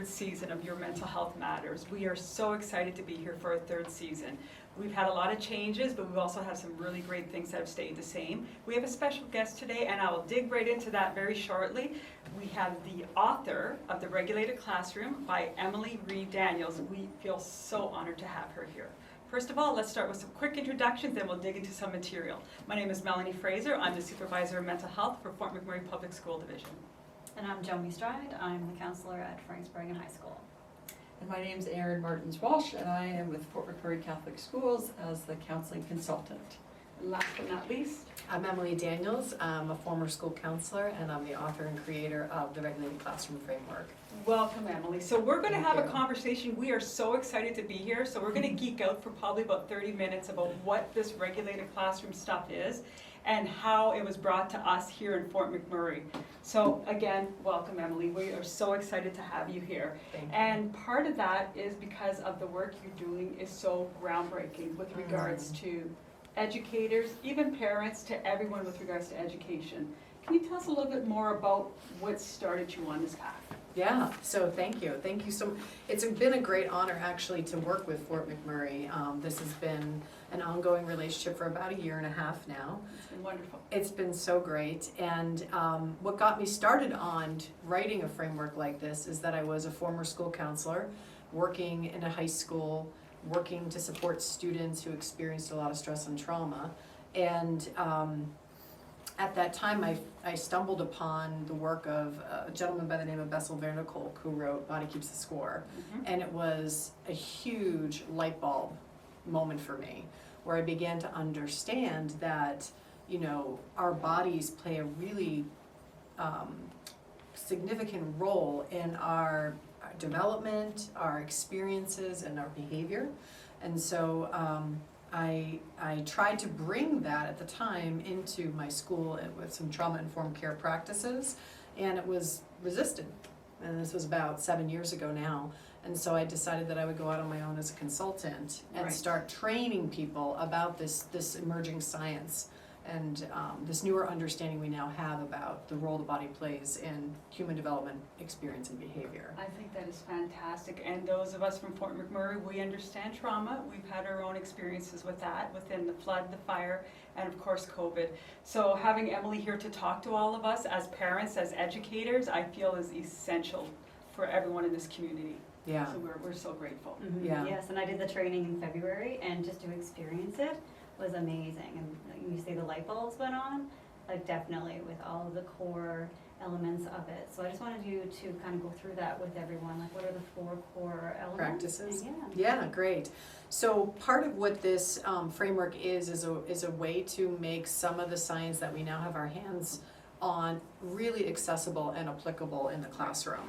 third season of Your Mental Health Matters. We are so excited to be here for our third season. We've had a lot of changes, but we've also had some really great things that have stayed the same. We have a special guest today, and I will dig right into that very shortly. We have the author of The Regulated Classroom by Emily Reed Daniels. We feel so honored to have her here. First of all, let's start with some quick introductions, then we'll dig into some material. My name is Melanie Fraser. I'm the Supervisor of Mental Health for Fort McMurray Public School Division. And I'm Jomi Stride. I'm the counselor at Franks Brigham High School. And my name's Erin Martins-Walsh, and I am with Fort McMurray Catholic Schools as the counseling consultant. And last but not least, I'm Emily Daniels. I'm a former school counselor, and I'm the author and creator of the Regulated Classroom Framework. welcome, Emily. So we're going to have a you. conversation. We are so excited to be here. So we're going to geek out for probably about 30 minutes about what this regulated classroom stuff is and how it was brought to us here in Fort McMurray. So again, welcome, Emily. We are so excited to have you here. Thank you. And part of that is because of the work you're doing is so groundbreaking with regards to educators, even parents, to everyone with regards to education. Can you tell us a little bit more about what started you on this path? Yeah, so thank you. Thank you so. It's been a great honor actually to work with Fort McMurray. This has been an ongoing relationship for about 1.5 years now. It's been wonderful. It's been so great, and what got me started on writing a framework like this is that I was a former school counselor working in a high school, working to support students who experienced a lot of stress and trauma. And at that time, I stumbled upon the work of a gentleman by the name of Bessel Vernikolk, who wrote Body Keeps the Score. And it was a huge light bulb moment for me, where I began to understand that, you know, our bodies play a really significant role in our development, our experiences, and our behavior. And so I tried to bring that at the time into my school with some trauma-informed care practices, and it was resisted. And this was about 7 years ago now. And so I decided that I would go out on my own as a consultant and Right. start training people about this emerging science and this newer understanding we now have about the role the body plays in human development, experience, and behavior. I think that is fantastic, and those of us from Fort McMurray, we understand trauma. We've had our own experiences with that, within the flood, the fire, and of course COVID. So having Emily here to talk to all of us as parents, as educators, I feel is essential for everyone in this community. Yeah. So we're so grateful. Yeah. Yes, and I did the training in February, and just to experience it was amazing. And you say the light bulbs went on, like definitely with all of the core elements of it. So I just wanted you to kind of go through that with everyone. Like, what are the 4 core elements? Practices? And Yeah, great. So part of what this framework is a way to make some of the science that we now have our hands on really accessible and applicable in the classroom.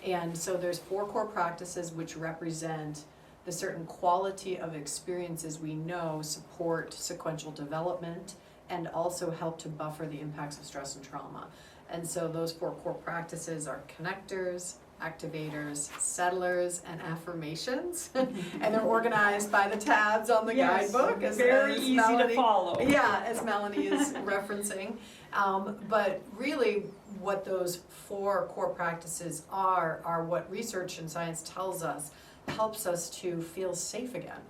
And so there's 4 core practices which represent the certain quality of experiences we know support sequential development and also help to buffer the impacts of stress and trauma. And so those 4 core practices are connectors, activators, settlers, and affirmations. And they're organized by the tabs on the Yes, guidebook. very easy to follow. Yeah, as Melanie is referencing. But really what those 4 core practices are what research and science tells us helps us to feel safe again.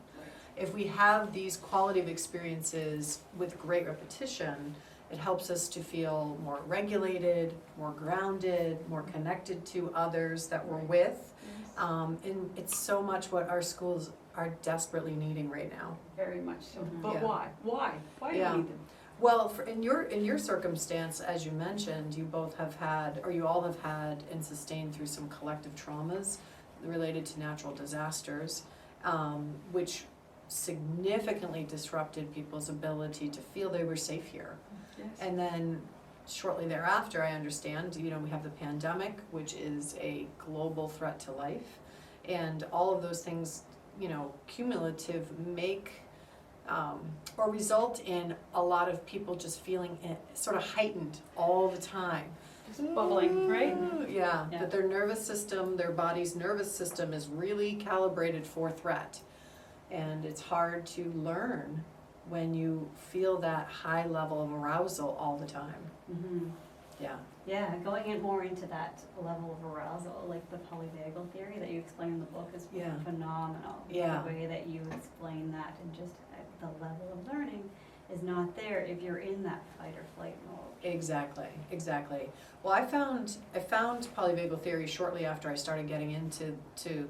If we have these quality of experiences with great repetition, it helps us to feel more regulated, more grounded, more connected to others that we're with. And it's so much what our schools are desperately needing right now. Very much so. Mhm. But Yeah. why? Why do Yeah. we need them? Well, in your circumstance, as you mentioned, you both have had, or you all have had and sustained through some collective traumas related to natural disasters, which significantly disrupted people's ability to feel they were safe here. Yes. And then shortly thereafter, I understand, you know, we have the pandemic, which is a global threat to life. And all of those things, you know, cumulative make or result in a lot of people just feeling sort of heightened all the time. Just bubbling, right? Yeah, Yeah. that their nervous system, their body's nervous system is really calibrated for threat. And it's hard to learn when you feel that high level of arousal all the time. Mm-hmm. Yeah, Yeah, going in more into that level of arousal, like the polyvagal theory that you explain in the book is Yeah. phenomenal. Yeah. The way that you explain that and just the level of learning is not there if you're in that fight or flight mode. exactly, exactly. Well, I found polyvagal theory shortly after I started getting into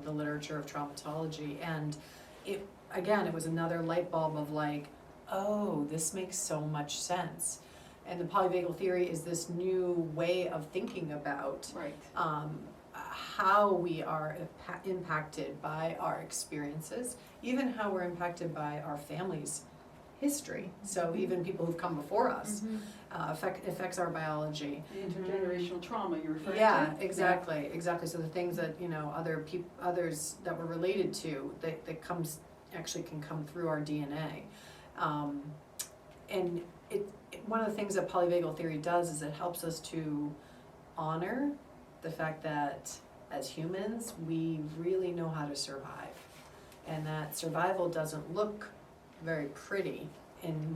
the literature of traumatology, and it was another light bulb of like, oh, this makes so much sense. And the polyvagal theory is this new way of thinking about Right. how we are impacted by our experiences, even how we're impacted by our family's history. So even people who've come before us affects our biology. The intergenerational trauma you're referring to? Yeah, exactly, exactly. So the things that, others that we're related to, that actually can come through our DNA. And one of the things that polyvagal theory does is it helps us to honor the fact that as humans, we really know how to survive. And that survival doesn't look very pretty in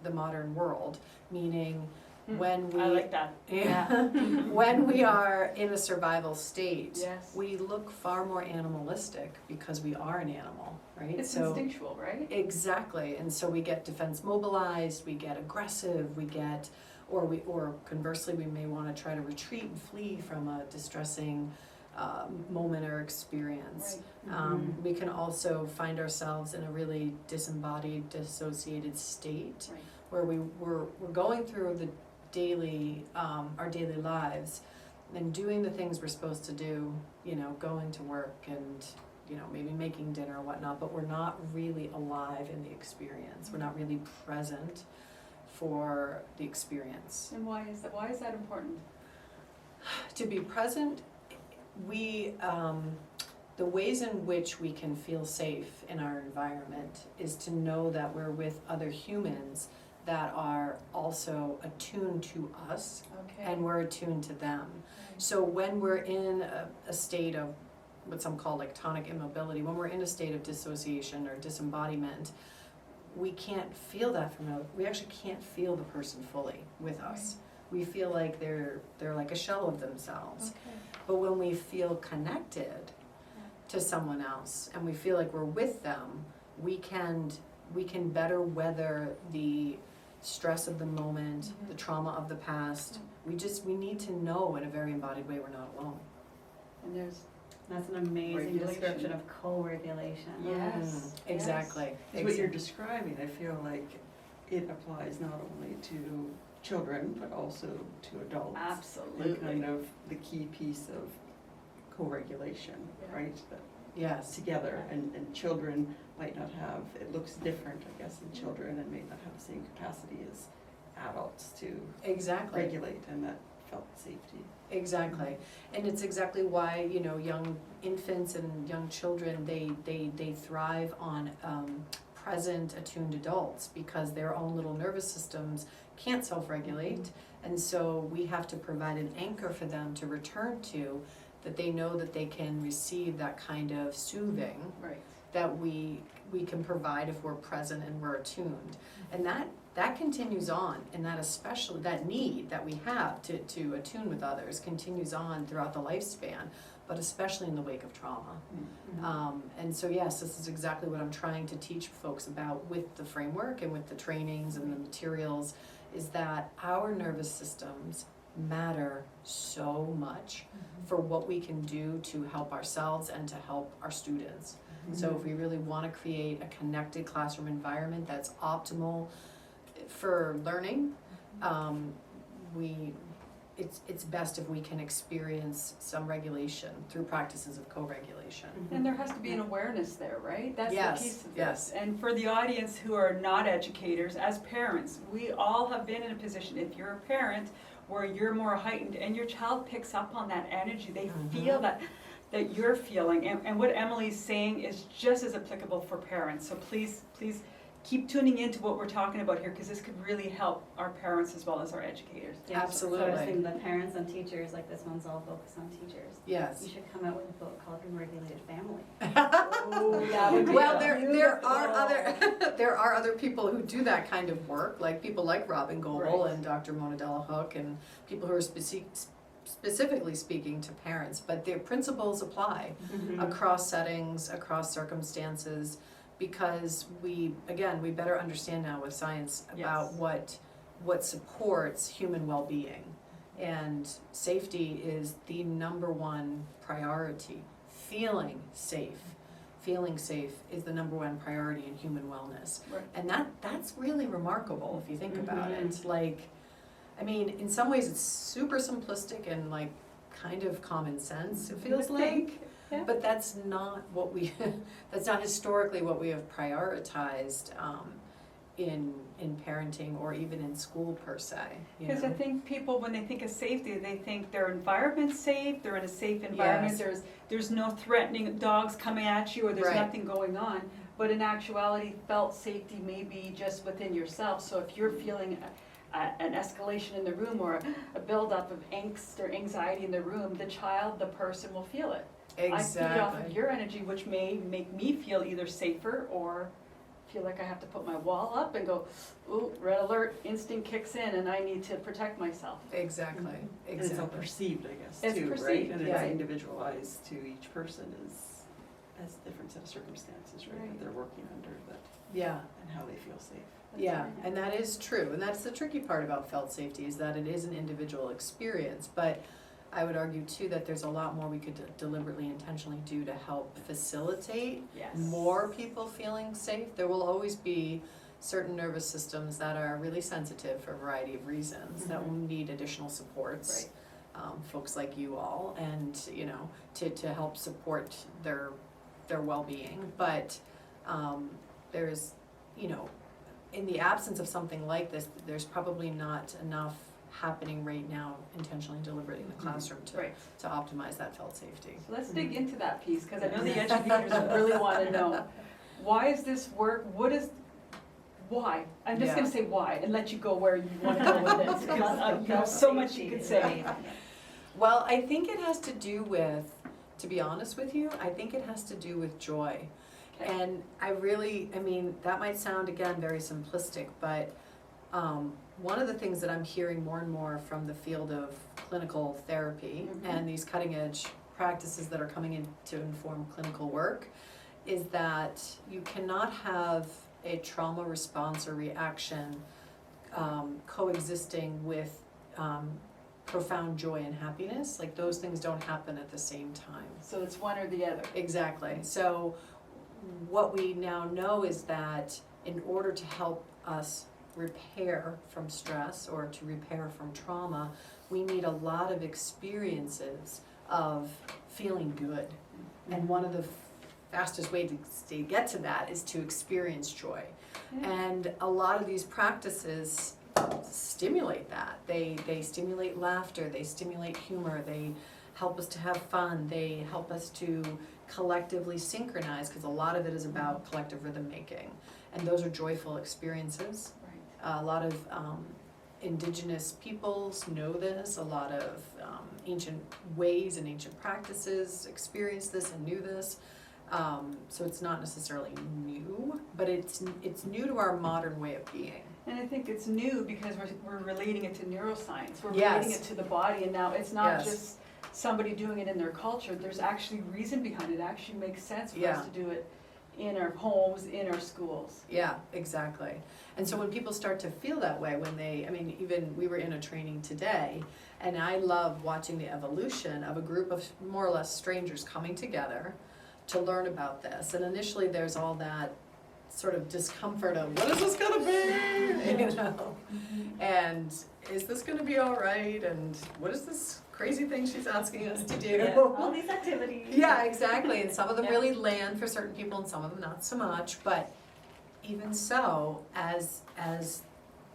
the modern world, meaning when we I like that. yeah, when we are in a survival state, Yes. we look far more animalistic because we are an animal, right? It's instinctual, right? Exactly, and so we get defense mobilized, we get aggressive, or conversely, we may want to try to retreat and flee from a distressing moment or experience. Right. We can also find ourselves in a really disembodied, dissociated state Right. where we're going through the our daily lives and doing the things we're supposed to do, going to work and maybe making dinner or whatnot, but we're not really alive in the experience. We're not really present for the experience. And why is that? Why is that important? To be present, the ways in which we can feel safe in our environment is to know that we're with other humans that are also attuned to us Okay. and we're attuned to them. So when we're in a state of what some call like tonic immobility, when we're in a state of dissociation or disembodiment, we can't feel that we actually can't feel the person fully with us. We feel like they're like a shell of themselves. Okay. But when we feel connected to someone else and we feel like we're with them, we can better weather the stress of the moment, the trauma of the past. We need to know in a very embodied way we're not alone. And there's That's an amazing Regulation. description of co-regulation. Yes. Exactly. Because what you're describing, I feel like it applies not only to children, but also to adults. And absolutely. kind of the key piece of co-regulation, Yeah. right? That Yes. together, and children might not have, it looks different, I guess, in children, and may not have the same capacity as adults to Exactly. regulate, and that felt safety. Exactly. And it's exactly why, young infants and young children, they thrive on present, attuned adults because their own little nervous systems can't self-regulate. And so we have to provide an anchor for them to return to, that they know that they can receive that kind of soothing Right. that we can provide if we're present and we're attuned. And that continues on, and that especially, that need that we have to attune with others continues on throughout the lifespan, but especially in the wake of trauma. And so yes, this is exactly what I'm trying to teach folks about with the framework and with the trainings and the materials, is that our nervous systems matter so much for what we can do to help ourselves and to help our students. So if we really want to create a connected classroom environment that's optimal for learning, it's best if we can experience some regulation through practices of co-regulation. And there has to be an awareness there, right? That's Yes, the piece of yes. this. And for the audience who are not educators, as parents, we all have been in a position, if you're a parent, where you're more heightened and your child picks up on that energy, they feel that you're feeling. And what Emily's saying is just as applicable for parents. So please keep tuning into what we're talking about here, because this could really help our parents as well as our educators. Yeah, So I was Absolutely. thinking the parents and teachers, like this one's all focused on teachers. Yes. You should come out with a book called Unregulated Family. Oh, that would be Well, there are beautiful. other, there are other people who do that kind of work, like people like Robin Goebel Right. and Dr. Mona Delahook and people who are specifically speaking to parents, but their principles apply across settings, across circumstances, because we better understand now with science about Yes. what supports human well-being. And safety is the number one priority. Feeling safe is the number one priority in human wellness. Right. And that's really remarkable if you think about Mhm. it. Like, I mean, in some ways it's super simplistic and like kind of common sense, it feels would like. think, yeah. But that's not what we, that's not historically what we have prioritized in parenting or even in school per se, you Because I know? think people, when they think of safety, they think their environment's safe, they're in a safe environment, Yes. there's no threatening dogs coming at you, or there's Right. nothing going on. But in actuality, felt safety may be just within yourself, so if you're feeling an escalation in the room or a buildup of angst or anxiety in the room, the child, the person will feel it. I feed off of your energy, which may make me feel either safer or feel like I have to put my wall up and go, ooh, red alert, instinct kicks in and I need to protect myself. Exactly, And it's all exactly. perceived, I guess, It's too, right? perceived, And yeah. it's individualized to each person as a different set of circumstances, right, Right. that they're working under, but, Yeah. and how they feel safe. Yeah, and that is true, and that's the tricky part about felt safety, is that it is an individual experience, but I would argue too that there's a lot more we could deliberately, intentionally do to help facilitate Yes. more people feeling safe. There will always be certain nervous systems that are really sensitive for a variety of reasons, that will need additional supports. Folks like you all, and, you know, to help support their well-being, but, there's, you know, in the absence of something like this, there's probably not enough happening right now intentionally and deliberately in the classroom Right, to optimize that felt safety. so let's dig into that piece, because I know the educators really want to know, why is this work, why? I'm just gonna Yeah. say why, and let you go where you want to go with it, because you have so much you could say. Well, I think it has to do with, to be honest with you, I think it has to do with joy. Okay. And I mean, that might sound again very simplistic, but one of the things that I'm hearing more and more from the field of clinical therapy Mhm. and these cutting edge practices that are coming in to inform clinical work is that you cannot have a trauma response or reaction coexisting with profound joy and happiness. Like, those things don't happen at the same time. So it's one or the other. Exactly. So what we now know is that in order to help us repair from stress or to repair from trauma, we need a lot of experiences of feeling good. And one of the fastest way to get to that is to experience joy. Yeah. And a lot of these practices stimulate that. They stimulate laughter, they stimulate humor, they help us to have fun, they help us to collectively synchronize, because a lot of it is about collective rhythm making. And those are joyful experiences. Right. A lot of indigenous peoples know this, a lot of ancient ways and ancient practices experienced this and knew this. So it's not necessarily new, but it's new to our modern way of being. And I think it's new because we're relating it to neuroscience, we're Yes. relating it to the body, and now it's not Yes. just somebody doing it in their culture, there's actually reason behind it, it actually makes sense for Yeah. us to do it in our homes, in our schools. Yeah, exactly. And so when people start to feel that way, even we were in a training today, and I love watching the evolution of a group of more or less strangers coming together to learn about this. And initially there's all that sort of discomfort of, what is this gonna be? You know? And is this gonna be all right? And what is this crazy thing she's asking us to do? Yeah, all these activities. Yeah, exactly, and some of them Yeah. really land for certain people and some of them not so much, but even so, as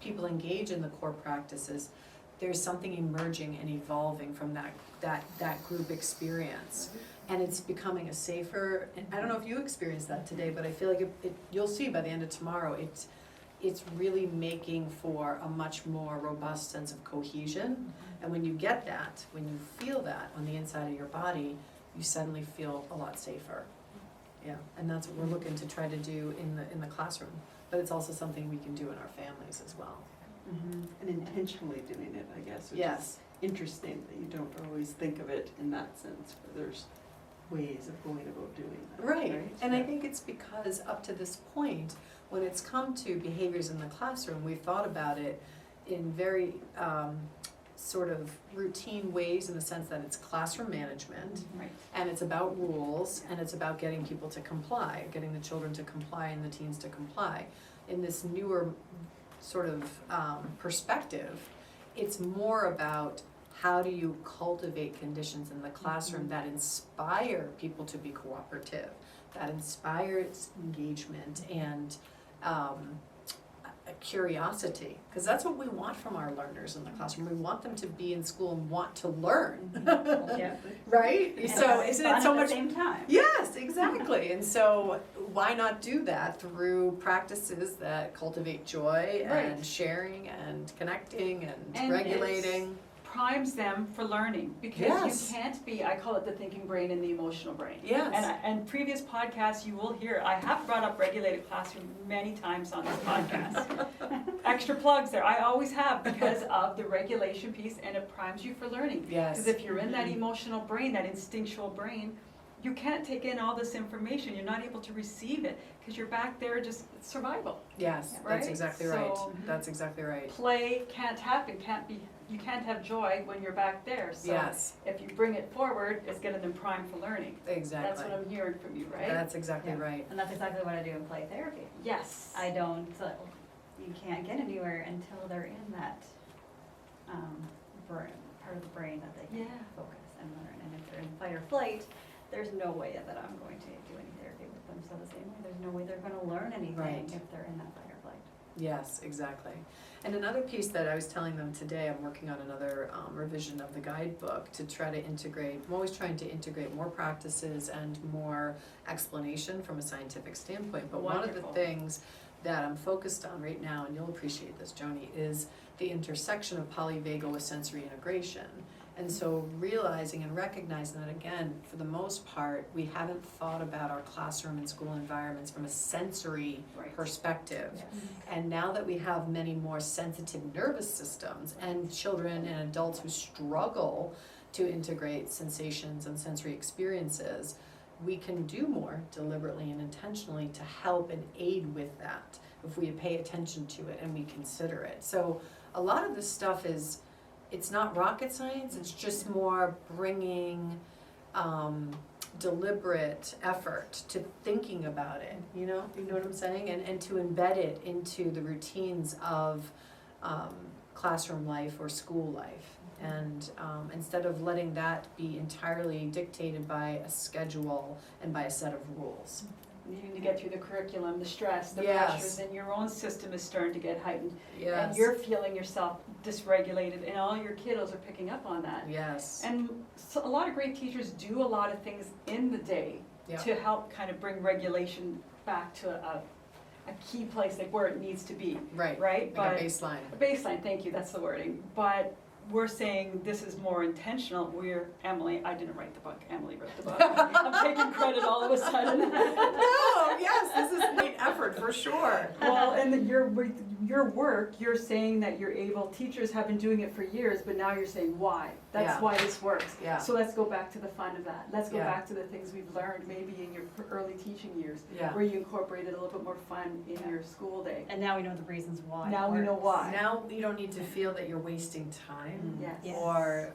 people engage in the core practices, there's something emerging and evolving from that group experience. And it's becoming a safer, and I don't know if you experienced that today, but I feel like you'll see by the end of tomorrow, it's really making for a much more robust sense of cohesion. And when you get that, when you feel that on the inside of your body, you suddenly feel a lot safer. Yeah, and that's what we're looking to try to do in the classroom, but it's also something we can do in our families as well. And intentionally doing it, I guess, which is Yes, interesting that you don't always think of it in that sense, but there's ways of going about doing that. right, and I Yeah. think it's because up to this point, when it's come to behaviors in the classroom, we've thought about it in very sort of routine ways in the sense that it's classroom management, Right. and it's about rules, and it's about getting people to comply, getting the children to comply and the teens to comply. In this newer sort of perspective, it's more about how do you cultivate conditions in the classroom that inspire people to be cooperative, that inspires engagement and a curiosity, because that's what we want from our learners in the classroom. We want them to be in school and want to learn, Yeah. right? And So have isn't fun it so at the much? same time. Yes, exactly. And so why not do that through practices that cultivate joy and Right. sharing and connecting and And regulating? Primes them for learning, because Yes. you can't be, I call it the thinking brain and the emotional brain. Yes. And previous podcasts, you will hear, I have brought up regulated classroom many times on this podcast. Extra plugs there, I always have, because of the regulation piece, and it primes you for learning. Yes. Because if you're in that emotional brain, that instinctual brain, you can't take in all this information, you're not able to receive it, because you're back there just survival. Yes, that's Right? exactly right. So- That's exactly right. Play can't happen, you can't have joy when you're back there, so Yes, if you bring it forward, it's getting them primed for learning. That's exactly. what I'm hearing from you, right? That's exactly Yeah. right. And that's exactly what I do in play therapy. Yes. I don't, you can't get anywhere until they're in that, brain, part of the brain that they can Yeah. focus and learn. And if they're in fight or flight, there's no way that I'm going to do any therapy with them. So the same way, there's no way they're gonna learn anything Right. if they're in that fight or flight. Yes, exactly. And another piece that I was telling them today, I'm working on another revision of the guidebook to try to integrate, I'm always trying to integrate more practices and more explanation from a scientific standpoint. But one of the Wonderful. things that I'm focused on right now, and you'll appreciate this, Joni, is the intersection of polyvagal with sensory integration. And so realizing and recognizing that, again, for the most part, we haven't thought about our classroom and school environments from a sensory Right. perspective. And now that we have many more sensitive nervous systems and children and adults who struggle to integrate sensations and sensory experiences, we can do more deliberately and intentionally to help and aid with that if we pay attention to it and we consider it. So a lot of this stuff is, it's not rocket science, it's just more bringing deliberate effort to thinking about it, you know what I'm saying? And to embed it into the routines of classroom life or school life. And instead of letting that be entirely dictated by a schedule and by a set of rules. Needing to get through the curriculum, the stress, the Yes. pressures, and your own system is starting to get heightened. Yes. And you're feeling yourself dysregulated, and all your kiddos are picking up on that. Yes. And so a lot of great teachers do a lot of things in the day Yeah. to help kind of bring regulation back to a key place, like where it needs to be, Right. right? Like a But baseline. a baseline, thank you, that's the wording. But we're saying this is more intentional. Emily, I didn't write the book, Emily wrote the book. I'm taking credit all of a sudden. No, yes, this is great effort for sure. Well, and with your work, you're saying that you're able, teachers have been doing it for years, but now you're saying why. That's Yeah. why this works. Yeah. So let's go back to the fun of that. Let's go Yeah. back to the things we've learned maybe in your early teaching years, Yeah. where you incorporated a little bit more fun in Yeah. your school day. And now we know the reasons why. Now it we know works. why. Now you don't need to feel that you're wasting time. Yes. Yes. Or,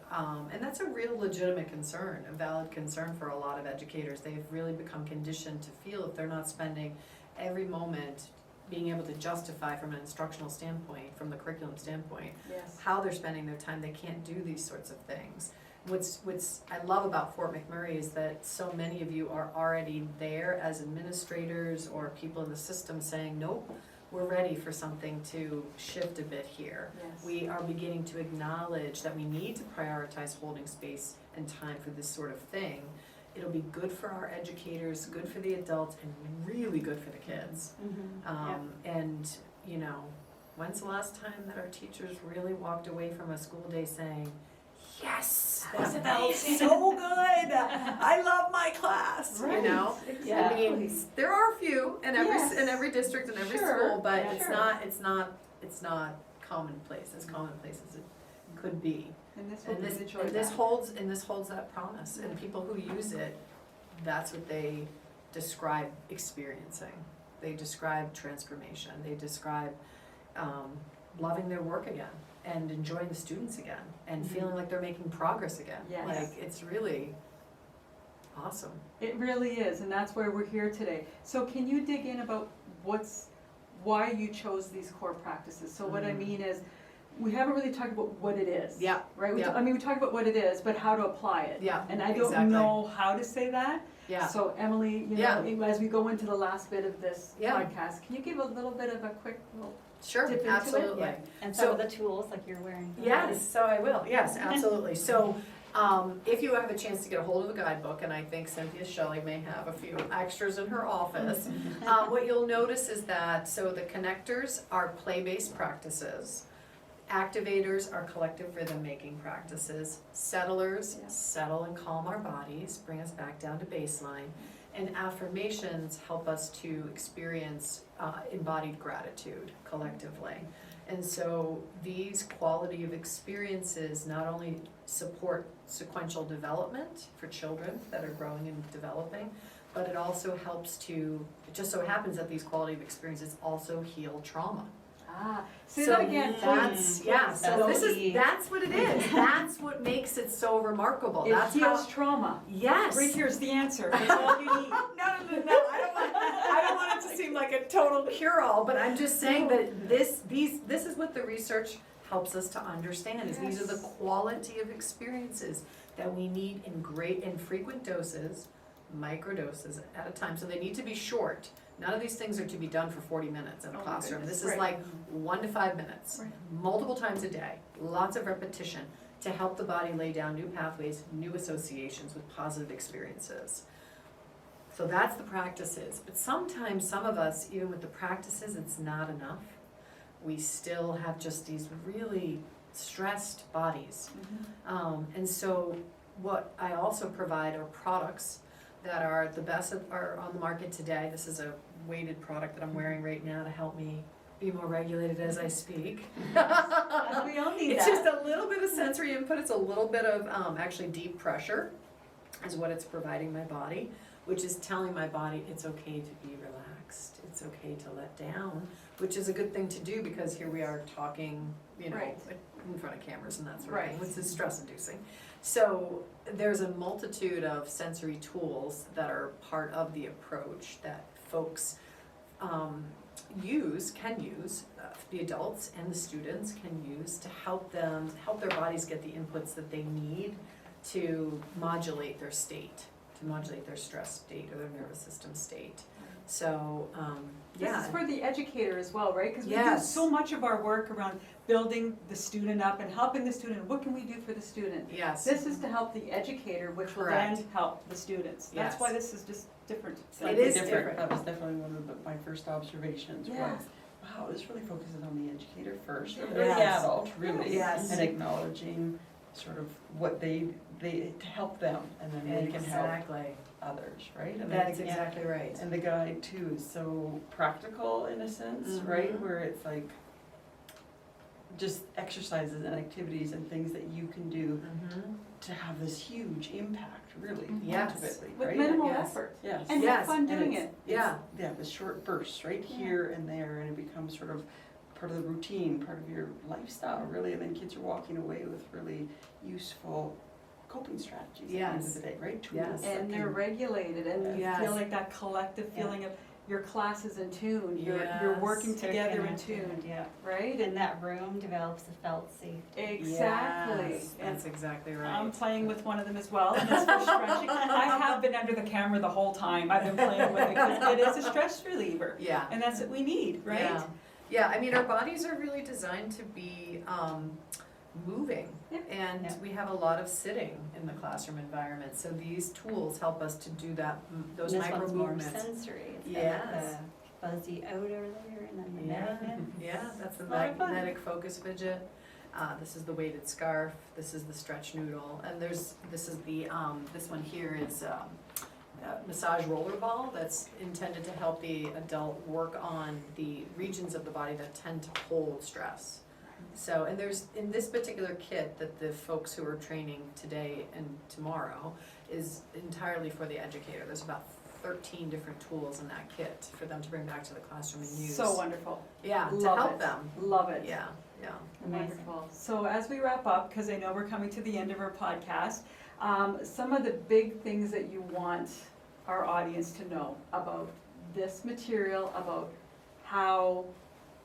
and that's a real legitimate concern, a valid concern for a lot of educators. They've really become conditioned to feel if they're not spending every moment being able to justify from an instructional standpoint, from the curriculum standpoint, Yes. how they're spending their time, they can't do these sorts of things. What's I love about Fort McMurray is that so many of you are already there as administrators or people in the system saying, nope, we're ready for something to shift a bit here. Yes. We are beginning to acknowledge that we need to prioritize holding space and time for this sort of thing. it'll be good for our educators, good for the adults, and really good for the kids. And, you know, when's the last time that our teachers really walked away from a school day saying, yes, that felt so good, I love my class, you know? I mean, there are a few in every district and every Sure, school, but yeah. it's not commonplace, as commonplace as it could be. And this will And this, enjoy and that. this holds that promise, and people who use it, that's what they describe experiencing. They describe transformation, they describe, loving their work again, and enjoying the students again, and feeling like they're making progress again. Yes. Like, it's really awesome. It really is, and that's why we're here today. So can you dig in about why you chose these core practices? So what I mean is, we haven't really talked about what it is. Yeah, Right? yeah. We talked about what it is, but how to apply it. Yeah, And I don't exactly. know how to say that. Yeah, So Emily, you know, as we go into the last bit of this Yeah. podcast, can you give a little bit of a quick little sure, dip into it? absolutely. Yeah. And some So- of the tools like you're wearing. Yes, so I will, yes, absolutely. So, if you have a chance to get a hold of a guidebook, and I think Cynthia Shelley may have a few extras in her office, what you'll notice is that, so the connectors are play-based practices. Activators are collective rhythm-making practices. Settlers, Yeah. settle and calm our bodies, bring us back down to baseline. And affirmations help us to experience embodied gratitude collectively. And so these quality of experiences not only support sequential development for children that are growing and developing, but it also helps to, it just so happens that these quality of experiences also heal trauma. Say So that again, that's, please. yeah, so That's this key. is, that's what it is. That's what makes it so remarkable. It That's heals how, trauma. yes. Right here's the answer. That's all you need. No, I don't want it to seem like a total cure-all, but I'm just saying that this is what the research helps us to understand, is these are the Yes. quality of experiences that we need in frequent doses, microdoses at a time, so they need to be short. None of these things are to be done for 40 minutes in a Oh my classroom. goodness, This is right. like 1 to 5 minutes, Right. multiple times a day, lots of repetition to help the body lay down new pathways, new associations with positive experiences. So that's the practices, but sometimes some of us, even with the practices, it's not enough. We still have just these really stressed bodies. And so what I also provide are products that are the best that are on the market today. This is a weighted product that I'm wearing right now to help me be more regulated as I speak. We all need It's that. just a little bit of sensory input, it's a little bit of actually deep pressure is what it's providing my body, which is telling my body it's okay to be relaxed, it's okay to let down, which is a good thing to do because here we are talking, you know, Right. in front of cameras and that sort of Right. thing, which is stress inducing. So there's a multitude of sensory tools that are part of the approach that folks can use, the adults and the students can use to help their bodies get the inputs that they need to modulate their state, to modulate their stress state or their nervous system state. So, This is yeah, for the educator as well, right? Because we do Yes. so much of our work around building the student up and helping the student. What can we do for the student? yes. This is to help the educator, which will Correct. then help the students. That's Yes. why this is just different. Slightly is different. That was definitely one of my first observations was, Yeah. wow, this really focuses on the educator first, or Yes. the adult, really. Yes. And acknowledging sort of what they, to help them, and then they can help Exactly, others, right? And I that's think- exactly right. And the guide too is so practical in a sense, right? Mhm. Where it's like just exercises and activities and things that you can do Mhm. to have this huge impact, really, Yes. ultimately, With right? minimal Yes. effort. Yes. And Yes. have fun And doing it's- it. Yeah. Yeah, the short bursts, right Yeah. here and there, and it becomes sort of part of the routine, part of your lifestyle, really, and then kids are walking away with really useful coping strategies at the end of Yes. the day, right? Yes. Tools that And they're can- regulated and you Yes. feel like that collective Yeah. feeling of your class is in tune, you're Yes. working They're together in connected, tune, Yeah. right? And that room develops a felt safety. Exactly. Yes, And that's exactly right. I'm playing with one of them as well, and it's for stretching. I have been under the camera the whole time, I've been playing with it, because it is a stress reliever, Yeah. and that's what we need, right? Yeah. Yeah, I mean, our bodies are really designed to be moving. Yeah. And Yeah. we have a lot of sitting in the classroom environment, so these tools help us to do that, those This micro one's more movements. sensory. It's Yes. got the fuzzy outer layer and then the Yeah, magnet. yeah, that's the It's a lot of fun. magnetic focus fidget. This is the weighted scarf, this is the stretch noodle, and this is the, this one here is, a massage roller ball that's intended to help the adult work on the regions of the body that tend to hold stress. So, and there's, in this particular kit that the folks who are training today and tomorrow is entirely for the educator. There's about 13 different tools in that kit for them to bring back to the classroom and use. So wonderful. Yeah, to Love help it. them. Love it. Yeah, yeah. Amazing. Wonderful. So as we wrap up, because I know we're coming to the end of our podcast, some of the big things that you want our audience to know about this material, about how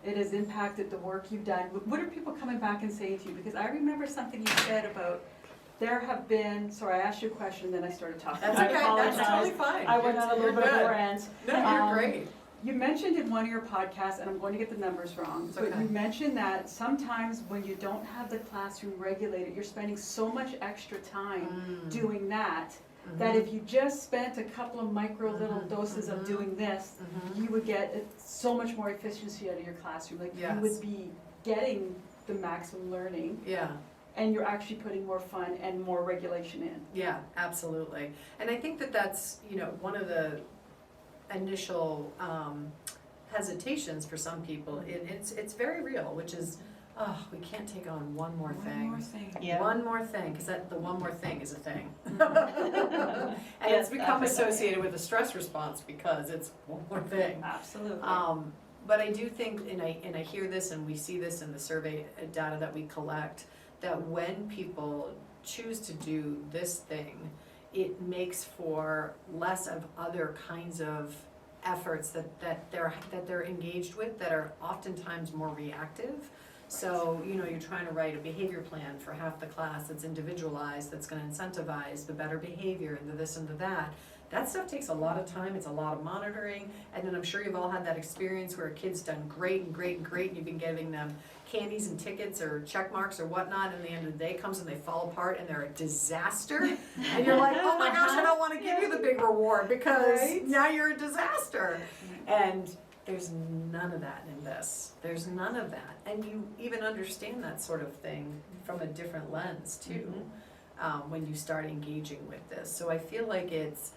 it has impacted the work you've done. What are people coming back and saying to you? Because I remember something you said about, there have been, sorry, I asked you a question, then I started talking. That's I okay, apologize. that's totally fine. I went on a little You're bit of a good. rant. No, you're Um, great. You mentioned in one of your podcasts, and I'm going to get the numbers wrong, It's but okay. you mentioned that sometimes when you don't have the classroom regulated, you're spending so much extra time doing that, that if you just spent a couple of micro little Mhm, doses of mhm. doing this, Mhm. you would get so much more efficiency out of your classroom. Like you Yes. would be getting the maximum learning, Yeah. and you're actually putting more fun and more regulation in. Yeah, absolutely. And I think that that's, you know, one of the initial hesitations for some people. It's very real, which is, oh, we can't take on one more thing. thing. Yeah. One more thing, because the one more thing is a thing. And Yes, it's become definitely. associated with a stress response because it's one more thing. Absolutely. But I do think, and I hear this and we see this in the survey data that we collect, that when people choose to do this thing, it makes for less of other kinds of efforts that they're engaged with that are oftentimes more reactive. So, you know, you're trying to write a behavior plan for half the class that's individualized, that's gonna incentivize the better behavior and the this and the that. That stuff takes a lot of time, it's a lot of monitoring, and then I'm sure you've all had that experience where a kid's done great and great and great, and you've been giving them candies and tickets or check marks or whatnot, and the end of the day comes and they fall apart and they're a disaster. And you're like, oh my gosh, I don't wanna give you the big reward because Right. now you're a disaster. And there's none of that in this. There's none of that. And you even understand that sort of thing from a different lens too, when you start engaging with this. So I feel like it's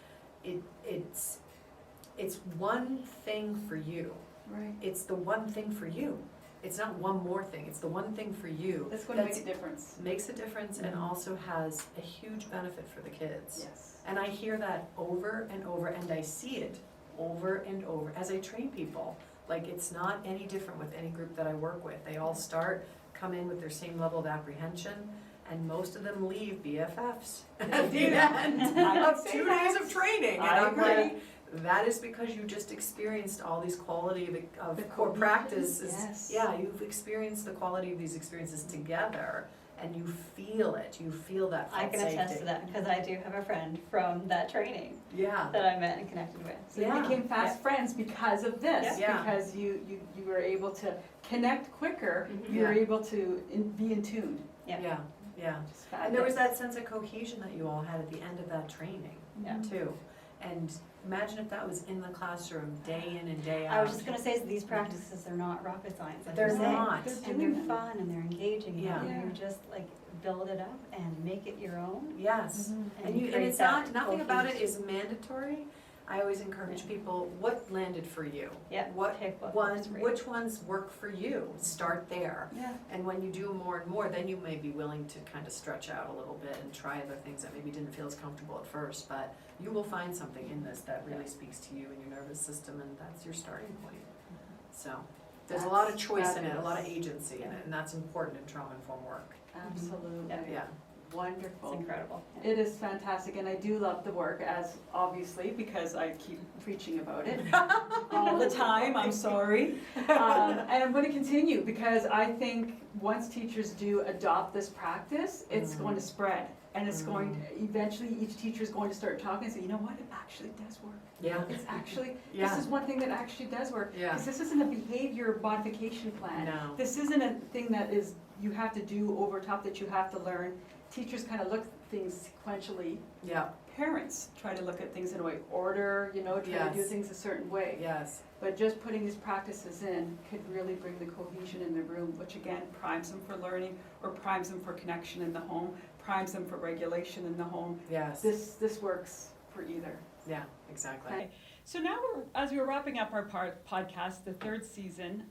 one thing for you. Right. It's the one thing for you. It's not one more thing, it's the one thing for you. That's going to make a difference. Makes a difference and also has a huge benefit for the kids. Yes. And I hear that over and over, and I see it over and over as I train people. Like, it's not any different with any group that I work with. They all come in with their same level of apprehension, and most of them leave BFFs at the end I of can say 2 that. days of training. And I I'm agree. like, that is because you just experienced all these quality of The core cohesion, practices. yes. Yeah, you've experienced the quality of these experiences together, and you feel it. You feel that I felt can attest safety. to that because I do have a friend from that training Yeah. that I met and connected with. So you Yeah. became fast friends because of this, Yeah. because you were able to connect quicker, Mhm. you were Yeah. able to be in tune. Yeah. Yeah, yeah. Just And there was fabulous. that sense of cohesion that you all had at the end of that training Yeah. too. And imagine if that was in the classroom, day in and day out. I was just gonna say, so these practices are not rocket science, like They're you say. not. They're And doing they're it. fun and they're engaging, Yeah. and you just like build it up and make it your own. Yes. Mhm. And create it's that not, nothing about it cohesion. is mandatory. I always encourage Yeah. people, what landed for you? Yeah, What pick what works ones, for you. which ones work for you? Start there. Yeah. And when you do more and more, then you may be willing to kind of stretch out a little bit and try other things that maybe didn't feel as comfortable at first, but you will find something in this that really speaks to you and your nervous system, and that's your starting point. So, there's a lot of That's choice in it, a lot of fabulous. agency in it, and that's important in trauma-informed work. Absolutely. Yeah. Yeah, It's Wonderful. incredible. It is fantastic, and I do love the work, as obviously, because I keep preaching about it all the time, I'm sorry. And I'm gonna continue, because I think once teachers do adopt this practice, it's going to spread. And it's going to, eventually, each teacher's going to start talking and say, you know what, it actually does work. Yeah, It's actually, this Yeah. is one thing that actually does work. Yeah. Because this isn't a behavior modification plan. No. This isn't a thing that is, you have to do over top, that you have to learn. Teachers kind of look at things sequentially. Yeah, Parents try to look at things in a way, order, try to do Yes. things a certain way. yes, But just putting these practices in could really bring the cohesion in the room, which again primes them for learning, or primes them for connection in the home, primes them for regulation in the home. yes, This works for either. yeah, exactly. Okay. So now, as we're wrapping up our podcast, the third season,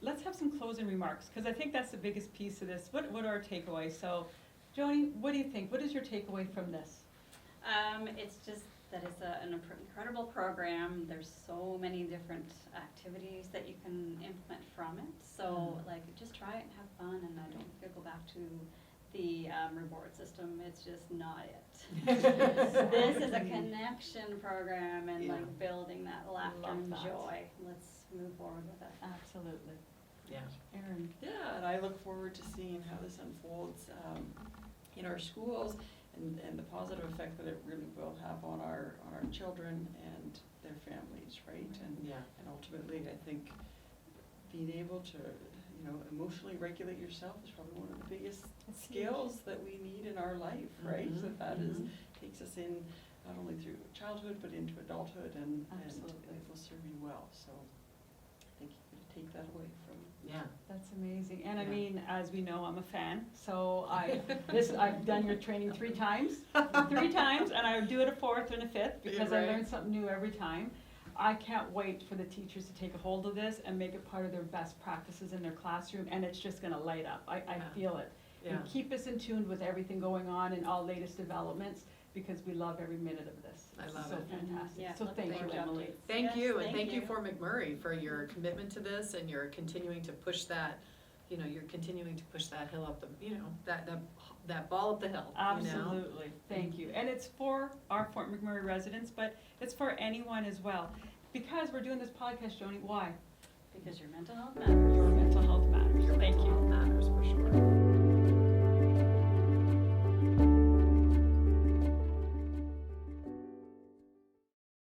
let's have some closing remarks, because I think that's the biggest piece of this. What are our takeaways? So, Joni, what do you think? What is your takeaway from this? It's just that it's an incredible program. There's so many different activities that you can implement from it. So like, just try it and have fun, and I don't think I'll go back to the reward system. It's just not it. This is a connection program, and Yeah. like building that laughter Love and that. joy. Let's move forward with it. Absolutely. Yeah. Erin? Yeah, and I look forward to seeing how this unfolds in our schools, and the positive effect that it really will have on our children and their families, right? Yeah, And ultimately, I think being able to, emotionally regulate yourself is probably one of the biggest skills that we need in our life, right? So that is, takes us in not only through childhood, but into adulthood, and Absolutely. it will serve you well. So I think you're gonna take that away from. yeah, That's amazing. And I Yeah. mean, as we know, I'm a fan. So I've done your training 3 times, and I do it a 4th and a 5th, because I Right. learn something new every time. I can't wait for the teachers to take a hold of this and make it part of their best practices in their classroom, and it's just gonna light up. I Yeah. feel it. yeah. And keep us in tune with everything going on and all latest developments, because we love every minute of this. I love So it. fantastic. Yeah, So look thank you, forward to Emily. updates. Thank Yes, you, and thank you for McMurray for your commitment to this, and you're continuing to push that, you're continuing to push that hill up the, that ball up the hill, Absolutely, thank you. And it's for our Fort McMurray residents, but it's for anyone as well. Because we're doing this podcast, Joni, why? Because your mental health matters. Your mental health matters. Your Thank mental you. health matters, for sure.